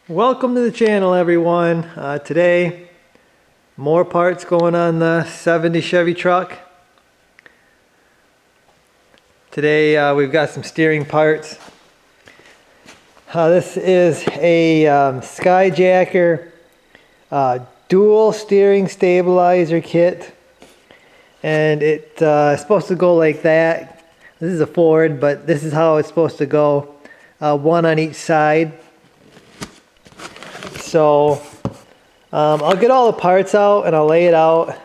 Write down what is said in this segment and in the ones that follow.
Welcome to the channel, everyone. Today, more parts going on the 70 Chevy truck. Today we've got some steering parts. This is a Skyjacker dual steering stabilizer kit, and it's supposed to go like that. This is a Ford, but this is how it's supposed to go, one on each side. So I'll get all the parts out and I'll lay it out.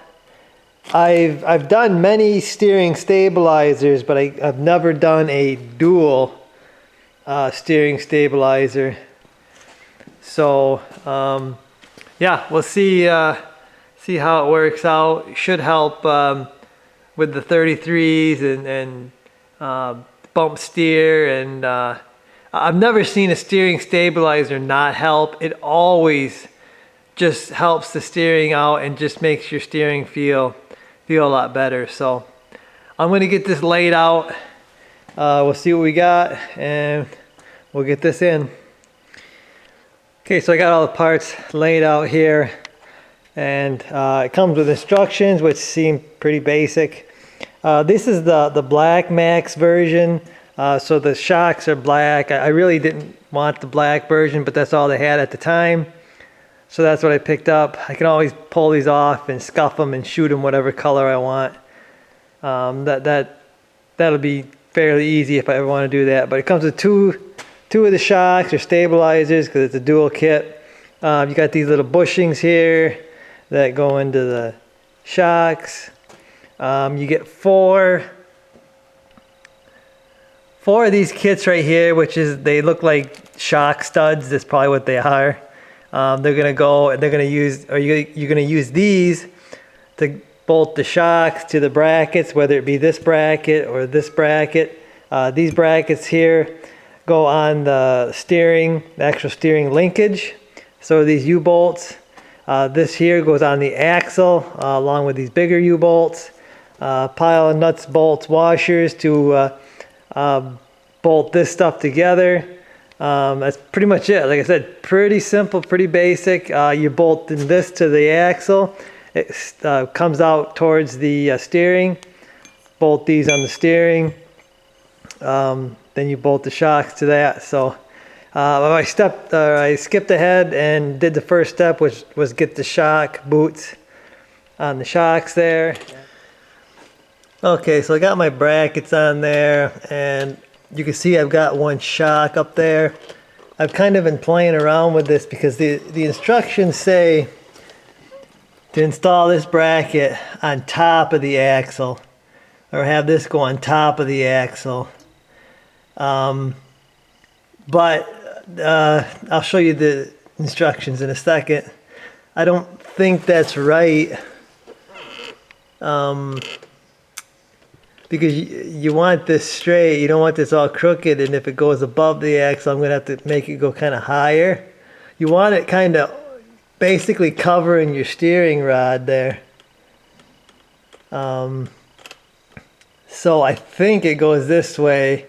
I've done many steering stabilizers, but I've never done a dual steering stabilizer. So yeah, we'll see how it works out. It should help with the 33s and bump steer, and I've never seen a steering stabilizer not help. It always just helps the steering out and just makes your steering feel a lot better. So I'm going to get this laid out. We'll see what we got and we'll get this in. Okay, so I got all the parts laid out here, and it comes with instructions which seem pretty basic. This is the Black Max version. So the shocks are black. I really didn't want the black version, but that's all they had at the time. So that's what I picked up. I can always pull these off and scuff them and shoot them whatever color I want. That'll be fairly easy if I ever want to do that. But it comes with two of the shocks or stabilizers because it's a dual kit. You got these little bushings here that go into the shocks. You get four of these kits right here, they look like shock studs. That's probably what they are. You're gonna use these to bolt the shocks to the brackets, whether it be this bracket or this bracket. These brackets here go on the actual steering linkage. So these U-bolts, this here goes on the axle along with these bigger U-bolts. Pile of nuts, bolts, washers to bolt this stuff together. That's pretty much it. Like I said, pretty simple, pretty basic. You bolt this to the axle. It comes out towards the steering. Bolt these on the steering. Then you bolt the shocks to that. So I skipped ahead and did the first step, which was get the shock boots on the shocks there. Okay, so I got my brackets on there, and you can see I've got one shock up there. I've kind of been playing around with this because the instructions say to install this bracket on top of the axle, or have this go on top of the axle. But I'll show you the instructions in a second. I don't think that's right. Because you want this straight, you don't want this all crooked, and if it goes above the axle, I'm going to have to make it go kind of higher. You want it kind of basically covering your steering rod there. So I think it goes this way.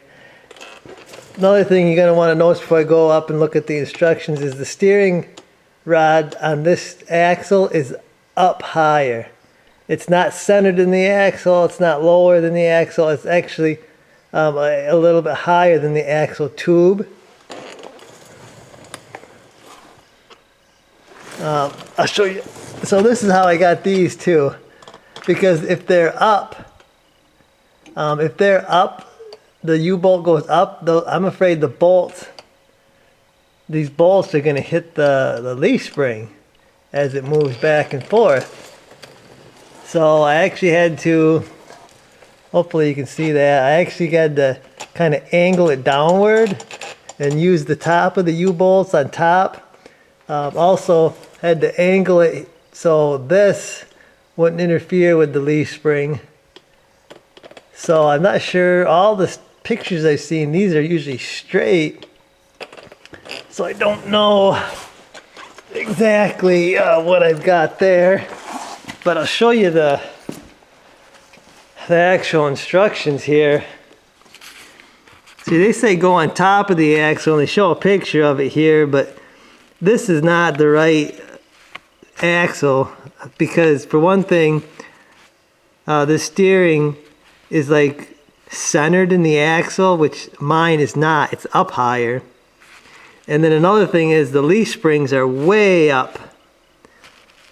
Another thing you're going to want to notice before I go up and look at the instructions is the steering rod on this axle is up higher. It's not centered in the axle, it's not lower than the axle, it's actually a little bit higher than the axle tube. I'll show you. So this is how I got these too. Because if they're up, the U-bolt goes up, I'm afraid these bolts are going to hit the leaf spring as it moves back and forth. So I actually had to, hopefully you can see that, I actually had to kind of angle it downward and use the top of the U-bolts on top. Also had to angle it so this wouldn't interfere with the leaf spring. So I'm not sure, all the pictures I've seen, these are usually straight. So I don't know exactly what I've got there, but I'll show you the actual instructions here. See, they say go on top of the axle, and they show a picture of it here, but this is not the right axle because, for one thing, the steering is like centered in the axle, which mine is not. It's up higher. And then another thing is the leaf springs are way up.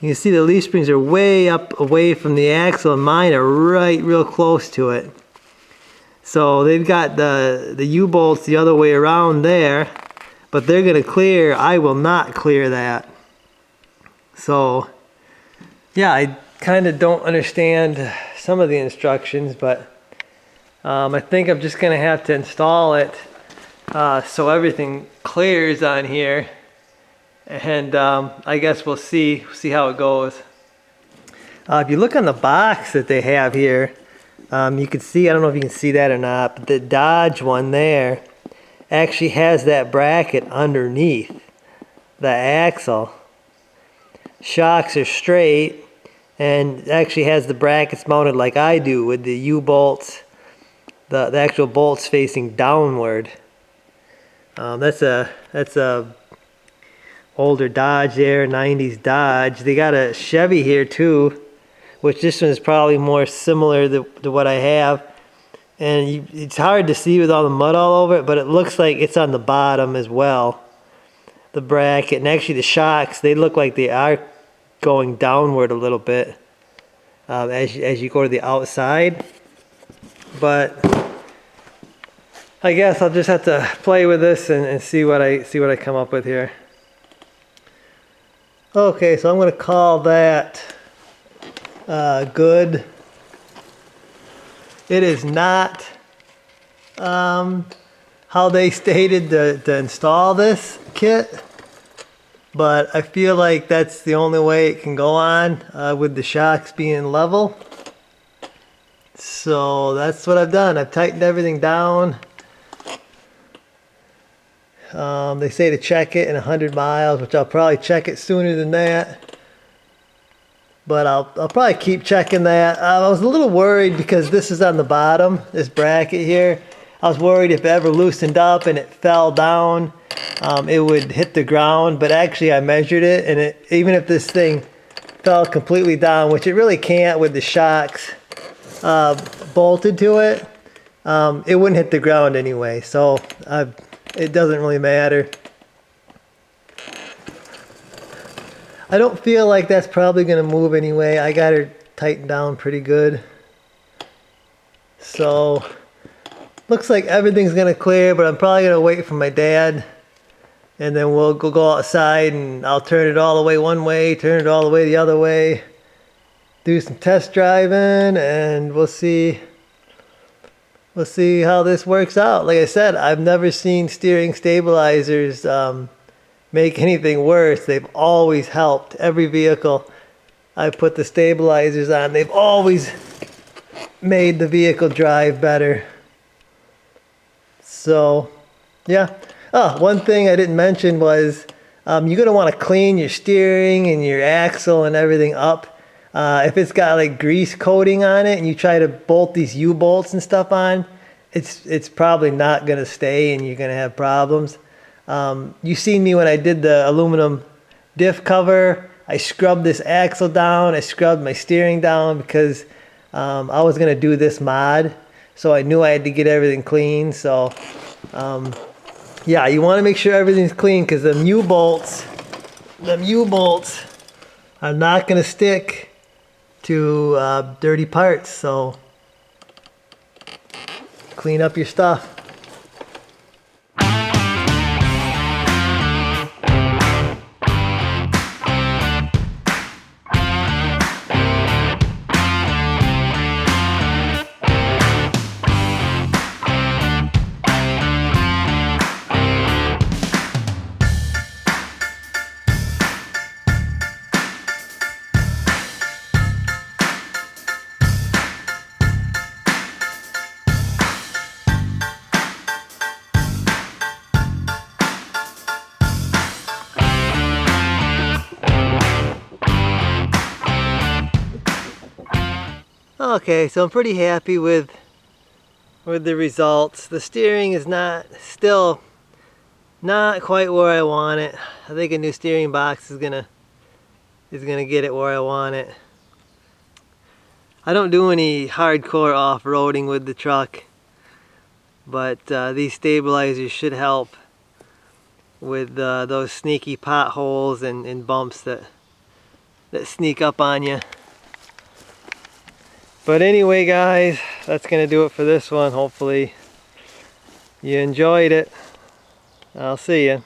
You can see the leaf springs are way up away from the axle, and mine are right real close to it. So they've got the U-bolts the other way around there, but they're gonna clear. I will not clear that. So yeah, I kind of don't understand some of the instructions, but I think I'm just gonna have to install it so everything clears on here, and I guess we'll see how it goes. If you look on the box that they have here, you can see, I don't know if you can see that or not, but the Dodge one there actually has that bracket underneath the axle. Shocks are straight, and actually has the brackets mounted like I do with the U-bolts, the actual bolts facing downward. That's a older Dodge there, 90s Dodge. They got a Chevy here too, which this one is probably more similar to what I have. And it's hard to see with all the mud all over it, but it looks like it's on the bottom as well, the bracket. And actually the shocks, they look like they are going downward a little bit as you go to the outside. But I guess I'll just have to play with this and see what I come up with here. Okay, so I'm going to call that good. It is not how they stated to install this kit, but I feel like that's the only way it can go on with the shocks being level. So that's what I've done. I've tightened everything down. They say to check it in 100 miles, which I'll probably check it sooner than that. But I'll probably keep checking that. I was a little worried because this is on the bottom, this bracket here. I was worried if it ever loosened up and it fell down, it would hit the ground. But actually I measured it, and even if this thing fell completely down, which it really can't with the shocks bolted to it, it wouldn't hit the ground anyway. So it doesn't really matter. I don't feel like that's probably going to move anyway. I got her tightened down pretty good. So looks like everything's going to clear, but I'm probably going to wait for my dad, and then we'll go outside and I'll turn it all the way one way, turn it all the way the other way, do some test driving, and we'll see how this works out. Like I said, I've never seen steering stabilizers make anything worse. They've always helped. Every vehicle I put the stabilizers on, they've always made the vehicle drive better. So yeah. Oh, one thing I didn't mention was you're going to want to clean your steering and your axle and everything up. If it's got like grease coating on it and you try to bolt these U-bolts and stuff on, it's probably not going to stay, and you're going to have problems. You seen me when I did the aluminum diff cover. I scrubbed this axle down. I scrubbed my steering down because I was going to do this mod. So I knew I had to get everything clean. So yeah, you want to make sure everything's clean, because them U-bolts are not going to stick to dirty parts. So clean up your stuff. Okay, so I'm pretty happy with the results. The steering is still not quite where I want it. I think a new steering box is gonna get it where I want it. I don't do any hardcore off-roading with the truck, but these stabilizers should help with those sneaky potholes and bumps that sneak up on you. But anyway, guys, that's gonna do it for this one. Hopefully you enjoyed it. I'll see you.